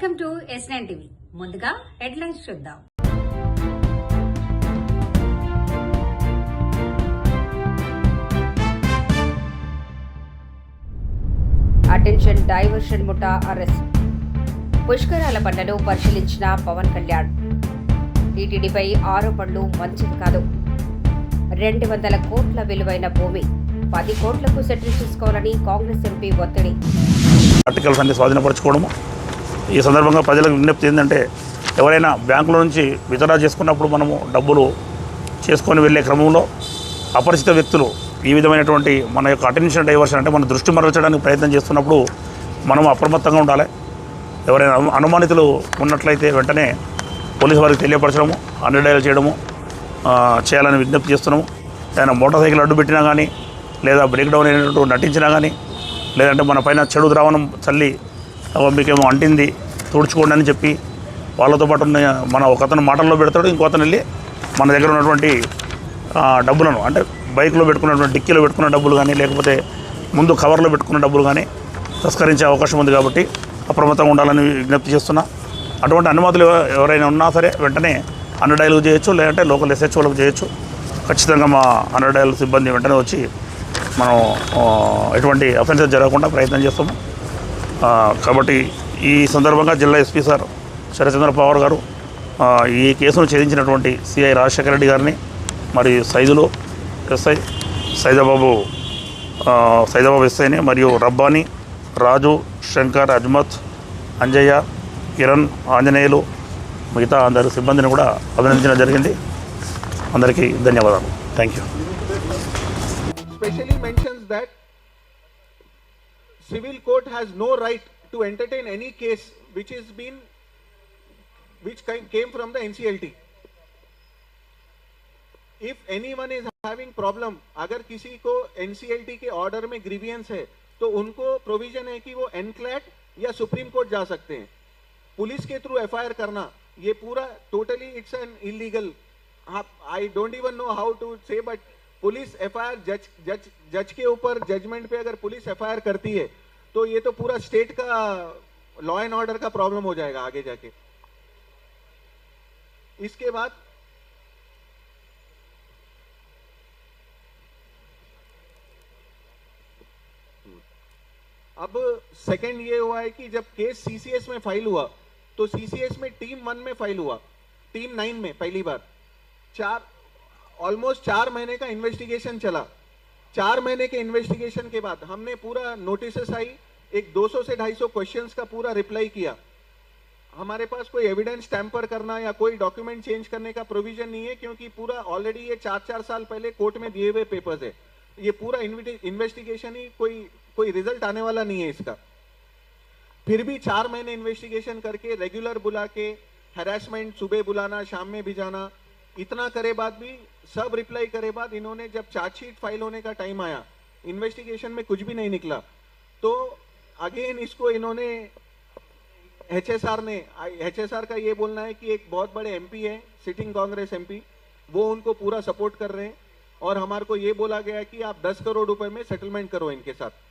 Welcome to S9 TV. ముందుగా headlines చూద్దాం. Attention diversion ముఠా అరెస్ట్. పుష్కరాల బండను పరిశీలించిన పవన్ కళ్యాణ్. టీటీడీపై ఆరోపణలు మంచివి కాదు. 200 కోట్ల విలువైన భూమి 10 కోట్లకు సెటిల్ చేసుకోవాలని కాంగ్రెస్ ఎంపీ ఒత్తిడి. ఆర్టికల్స్ అన్ని స్వాధీనపరచుకోవడము. ఈ సందర్భంగా ప్రజలకు విజ్ఞప్తి ఏంటంటే, ఎవరైనా బ్యాంకుల నుంచి విత్డ్రా చేసుకున్నప్పుడు మనము డబ్బులు చేసుకొని వెళ్ళే క్రమంలో అపరిచిత వ్యక్తులు ఈ విధమైనటువంటి మన యొక్క అటెన్షన్ డైవర్షన్ అంటే మన దృష్టి మరల్చడానికి ప్రయత్నం చేస్తున్నప్పుడు మనం అప్రమత్తంగా ఉండాలి. ఎవరైనా అనుమానితులు ఉన్నట్లయితే వెంటనే పోలీసు వారికి తెలియపరచడము, 100 డయల్ చేయడము చేయాలని విజ్ఞప్తి చేస్తున్నాము. ఏదైనా మోటార్ సైకిల్ అడ్డు పెట్టినా కానీ, లేదా బ్రేక్ డౌన్ అయినట్టు నటించినా కానీ, లేదంటే మన పైన చెడు ద్రావణం చల్లి మీకేమో అంటింది తుడుచుకోండి అని చెప్పి వాళ్ళతో పాటు మన ఒక అతను మాటల్లో పెడతాడు, ఇంకో అతను వెళ్ళి మన దగ్గర ఉన్నటువంటి డబ్బులను అంటే బైక్లో పెట్టుకున్నటువంటి డిక్కీలో పెట్టుకున్న డబ్బులు కానీ, లేకపోతే ముందు కవర్లో పెట్టుకున్న డబ్బులు కానీ తస్కరించే అవకాశం ఉంది. కాబట్టి అప్రమత్తంగా ఉండాలని విజ్ఞప్తి చేస్తున్నా. అటువంటి అనుమతులు ఎవరైనా ఉన్నా సరే వెంటనే 100 డయల్ చేయొచ్చు, లేదంటే లోకల్ SHOలకు చేయొచ్చు. ఖచ్చితంగా మా 100 డయల్ సిబ్బంది వెంటనే వచ్చి మనం ఎటువంటి అఫెన్సెస్ జరగకుండా ప్రయత్నం చేస్తాము. కాబట్టి ఈ సందర్భంగా జిల్లా SP సార్ శరత్చంద్ర పవార్ గారు ఈ కేసును ఛేదించినటువంటి CI రాజశేఖర రెడ్డి గారిని, మరి సైదులు SI సైదాబాబు SIని, మరియు రబ్బానీ, రాజు, శంకర్, అజ్మత్, అంజయ్య, కిరణ్, ఆంజనేయులు, మిగతా అందరి సిబ్బందిని కూడా అభినందించడం జరిగింది. అందరికీ ధన్యవాదాలు. Thank you. Specially mentions that civil court has no right to entertain any case which came from the NCLT. If anyone is having problem, अगर किसी को NCLT के ऑर्डर में ग्रीवियंस है तो उनको प्रोविजन है कि वो NCLAT या सुप्रीम कोर्ट जा सकते हैं. पुलिस के थ्रू FIR करना ये पूरा totally it's an illegal. I don't even know how to say, but police FIR जज के ऊपर जजमेंट पे अगर पुलिस FIR करती है तो ये तो पूरा स्टेट का लॉ एंड ऑर्डर का प्रॉब्लम हो जाएगा आगे जाके. इसके बाद अब सेकंड ये हुआ है कि जब केस CCS में फाइल हुआ तो CCS में टीम 1 में फाइल हुआ, टीम 9 में पहली बार ऑलमोस्ट 4 महीने का इन्वेस्टिगेशन चला. 4 महीने के इन्वेस्टिगेशन के बाद हमने पूरा नोटिसेस आई, एक 200 से 250 क्वेश्चंस का पूरा रिप्लाई किया. हमारे पास कोई एविडेंस टैंपर करना या कोई डॉक्यूमेंट चेंज करने का प्रोविजन नहीं है, क्योंकि पूरा ऑलरेडी ये 4 साल पहले कोर्ट में दिए हुए पेपर्स है. ये पूरा इन्वेस्टिगेशन ही कोई रिजल्ट आने वाला नहीं है इसका. फिर भी 4 महीने इन्वेस्टिगेशन करके रेगुलर बुला के हैरेसमेंट, सुबह बुलाना, शाम में भिजाना, इतना करे बाद भी, सब रिप्लाई करे बाद, इन्होंने जब चार्जशीट फाइल होने का टाइम आया, इन्वेस्टिगेशन में कुछ भी नहीं निकला, तो अगेन इसको इन्होंने HSR का ये बोलना है कि एक बहुत बड़े MP है, सिटिंग कांग्रेस MP, वो उनको पूरा सपोर्ट कर रहे हैं. और हमारे को ये बोला गया है कि आप 10 करोड़ रुपए में सेटलमेंट करो इनके साथ.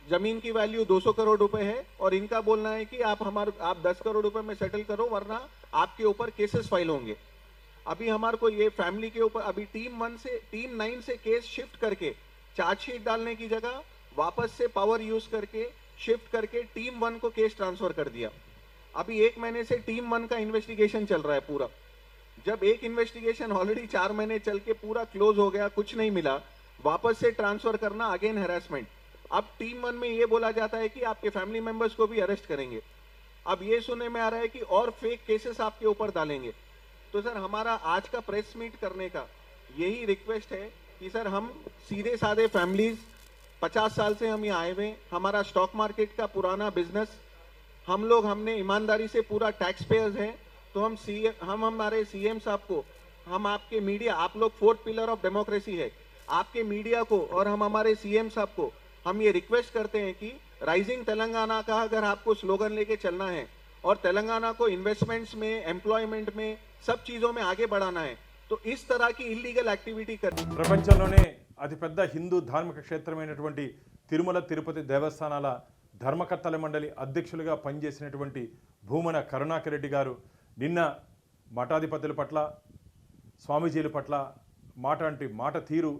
जमीन की वैल्यू 200 करोड़ रुपए है और इनका बोलना है कि आप 10 करोड़ रुपए में सेटल करो, वरना आपके ऊपर केसेस फाइल होंगे. अभी हमारे को ये फैमिली के ऊपर अभी टीम 9 से केस शिफ्ट करके चार्जशीट डालने की जगह वापस से पावर यूज करके शिफ्ट करके टीम 1 को केस ट्रांसफर कर दिया. अभी 1 महीने से टीम 1 का इन्वेस्टिगेशन चल रहा है पूरा. जब एक इन्वेस्टिगेशन ऑलरेडी 4 महीने चल के पूरा क्लोज हो गया, कुछ नहीं मिला, वापस से ट्रांसफर करना, अगेन हैरेसमेंट. अब टीम 1 में ये बोला जाता है कि आपके फैमिली मेंबर्स को भी अरेस्ट करेंगे. अब ये सुनने में आ रहा है कि और फेक केसेस आपके ऊपर डालेंगे. तो सर हमारा आज का प्रेस मीट करने का यही रिक्वेस्ट है कि सर हम सीधे साधे फैमिलीज, 50 साल से हम यहाँ आए हुए, हमारा स्टॉक मार्केट का पुराना बिजनेस, हमने ईमानदारी से पूरा टैक्स पेयर्स हैं, तो हम हमारे CM साहब को, हम आपके मीडिया, आप लोग 4th पिलर ऑफ डेमोक्रेसी है, आपके मीडिया को और हम हमारे CM साहब को हम ये रिक्वेस्ट करते हैं कि राइजिंग तेलंगाना का अगर आपको स्लोगन लेके चलना है और तेलंगाना को इन्वेस्टमेंट्स में, एम्प्लॉयमेंट में, सब चीजों में आगे बढ़ाना है, तो इस तरह की इल्लीगल एक्टिविटी कर. ప్రపంచంలోనే అతిపెద్ద హిందూ ధార్మిక క్షేత్రమైనటువంటి తిరుమల తిరుపతి దేవస్థానాల ధర్మకర్తల మండలి అధ్యక్షులుగా పనిచేసినటువంటి భూమన కరుణాకర్ రెడ్డి గారు నిన్న మఠాధిపతుల పట్ల, స్వామీజీల పట్ల మాట తీరు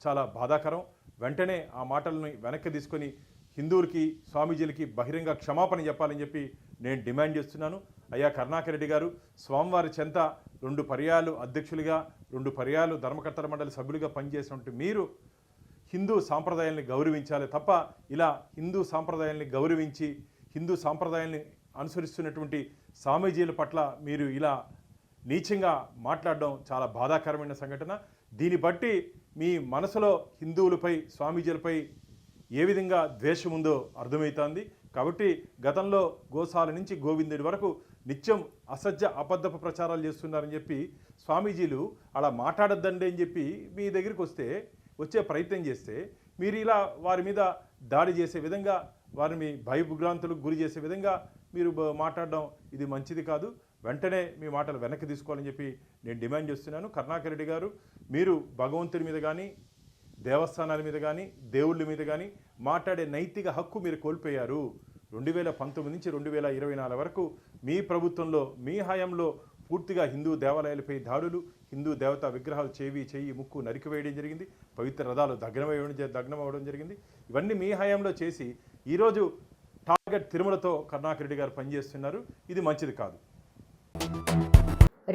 చాలా బాధాకరం. వెంటనే ఆ మాటలను వెనక్కి తీసుకొని హిందువులకి, స్వామీజీలకి బహిరంగ క్షమాపణ చెప్పాలని చెప్పి నేను డిమాండ్ చేస్తున్నాను. అయ్యా కరుణాకర్ రెడ్డి గారు, స్వామివారి చెంత 2 పర్యాయాలు అధ్యక్షులుగా, 2 పర్యాయాలు ధర్మకర్తల మండలి సభ్యులుగా పనిచేసినట్టు మీరు హిందూ సాంప్రదాయాల్ని గౌరవించాలి తప్ప ఇలా హిందూ సాంప్రదాయాల్ని గౌరవించి హిందూ సాంప్రదాయాల్ని అనుసరిస్తున్నటువంటి స్వామీజీల పట్ల మీరు ఇలా నీచంగా మాట్లాడడం చాలా బాధాకరమైన సంఘటన. దీన్ని బట్టి మీ మనసులో హిందువులపై, స్వామీజీలపై ఏ విధంగా ద్వేషం ఉందో అర్థమవుతోంది. కాబట్టి గతంలో గోశాల నుంచి గోవిందుడి వరకు నిత్యం అబద్ధపు ప్రచారాలు చేస్తున్నారని చెప్పి స్వామీజీలు అలా మాట్లాడొద్దండి అని చెప్పి మీ దగ్గరికి వచ్చే ప్రయత్నం చేస్తే మీరు ఇలా వారి మీద దాడి చేసే విధంగా, వారిని భయభ్రాంతులకు గురి చేసే విధంగా మీరు మాట్లాడడం ఇది మంచిది కాదు. వెంటనే మీ మాటలు వెనక్కి తీసుకోవాలని చెప్పి నేను డిమాండ్ చేస్తున్నాను. కరుణాకర్ రెడ్డి గారు, మీరు భగవంతుడి మీద కానీ, దేవస్థానాల మీద కానీ, దేవుళ్ళ మీద కానీ మాట్లాడే నైతిక హక్కు మీరు కోల్పోయారు. 2019 నుంచి 2024 వరకు మీ ప్రభుత్వంలో, మీ హయాంలో పూర్తిగా హిందూ దేవాలయాలపై దాడులు, హిందూ దేవతా విగ్రహాలు చెయ్యి ముక్కు నరికివేయడం జరిగింది, పవిత్ర రథాలు దగ్నం అవ్వడం జరిగింది. ఇవన్నీ మీ హయాంలో చేసి ఈరోజు టార్గెట్ తిరుమలతో కరుణాకర్ రెడ్డి గారు పనిచేస్తున్నారు. ఇది మంచిది కాదు.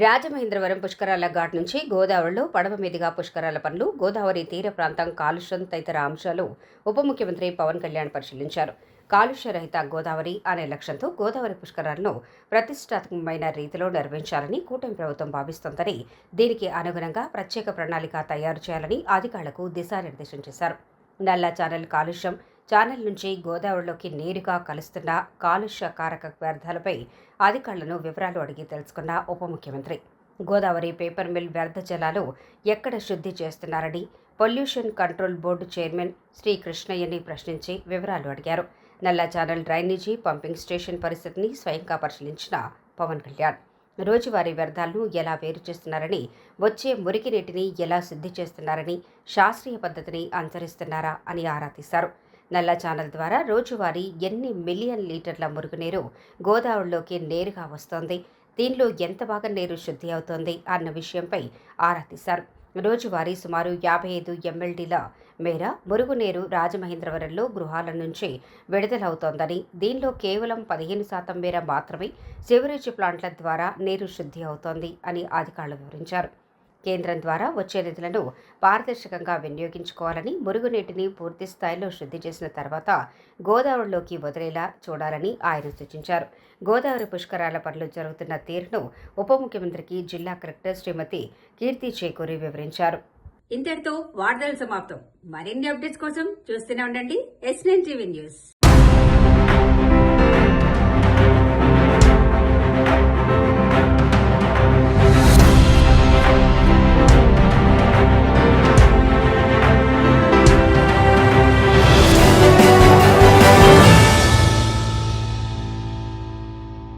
రాజమహేంద్రవరం పుష్కరాల ఘాట్ నుంచి గోదావరిలో పడవ మీదుగా పుష్కరాల పనులు, గోదావరి తీర ప్రాంతం కాలుష్యం తదితర అంశాలు ఉప ముఖ్యమంత్రి పవన్ కళ్యాణ్ పరిశీలించారు. కాలుష్య రహిత గోదావరి అనే లక్ష్యంతో గోదావరి పుష్కరాలను ప్రతిష్టాత్మకమైన రీతిలో నిర్వహించాలని కూటమి ప్రభుత్వం భావిస్తోందని, దీనికి అనుగుణంగా ప్రత్యేక ప్రణాళిక తయారు చేయాలని అధికారులకు దిశానిర్దేశం చేశారు. నల్ల ఛానల్ కాలుష్యం, ఛానల్ నుంచి గోదావరిలోకి నేరుగా కలుస్తున్న కాలుష్య కారక వ్యర్థాలపై అధికారులను వివరాలు అడిగి తెలుసుకున్న ఉప ముఖ్యమంత్రి, గోదావరి పేపర్ మిల్ వ్యర్థ జలాలు ఎక్కడ శుద్ధి చేస్తున్నారని pollution control board chairman Shri కృష్ణయ్యని ప్రశ్నించి వివరాలు అడిగారు. నల్ల ఛానల్ డ్రైనేజీ పంపింగ్ స్టేషన్ పరిస్థితిని స్వయంగా పరిశీలించిన పవన్ కళ్యాణ్, రోజువారీ వ్యర్థాలను ఎలా వేరు చేస్తున్నారని, వచ్చే మురికి నీటిని ఎలా శుద్ధి చేస్తున్నారని, శాస్త్రీయ పద్ధతిని అనుసరిస్తున్నారా అని ఆరా తీశారు. నల్ల ఛానల్ ద్వారా రోజువారీ ఎన్ని మిలియన్ లీటర్ల మురుగునీరు గోదావరిలోకి నేరుగా వస్తోంది, దీనిలో ఎంత భాగం నీరు శుద్ధి అవుతోంది అన్న విషయంపై ఆరా తీశారు. రోజువారీ సుమారు 55 MLDల మేర మురుగునీరు రాజమహేంద్రవరంలో గృహాల నుంచి విడుదలవుతోందని, దీనిలో కేవలం 15% మేర మాత్రమే సివరేజ్ ప్లాంట్ల ద్వారా నీరు శుద్ధి అవుతోంది అని అధికారులు వివరించారు. కేంద్రం ద్వారా వచ్చే నిధులను పారదర్శకంగా వినియోగించుకోవాలని, మురుగునీటిని పూర్తి స్థాయిలో శుద్ధి చేసిన తర్వాత గోదావరిలోకి వదిలేలా చూడాలని ఆయన సూచించారు. గోదావరి పుష్కరాల పనులు జరుగుతున్న తీరును ఉప ముఖ్యమంత్రికి జిల్లా కలెక్టర్ శ్రీమతి కీర్తి చేకూరి వివరించారు. ఇంతటితో వార్తలు సమాప్తం. మరిన్ని అప్డేట్స్ కోసం చూస్తూనే ఉండండి S9 TV న్యూస్.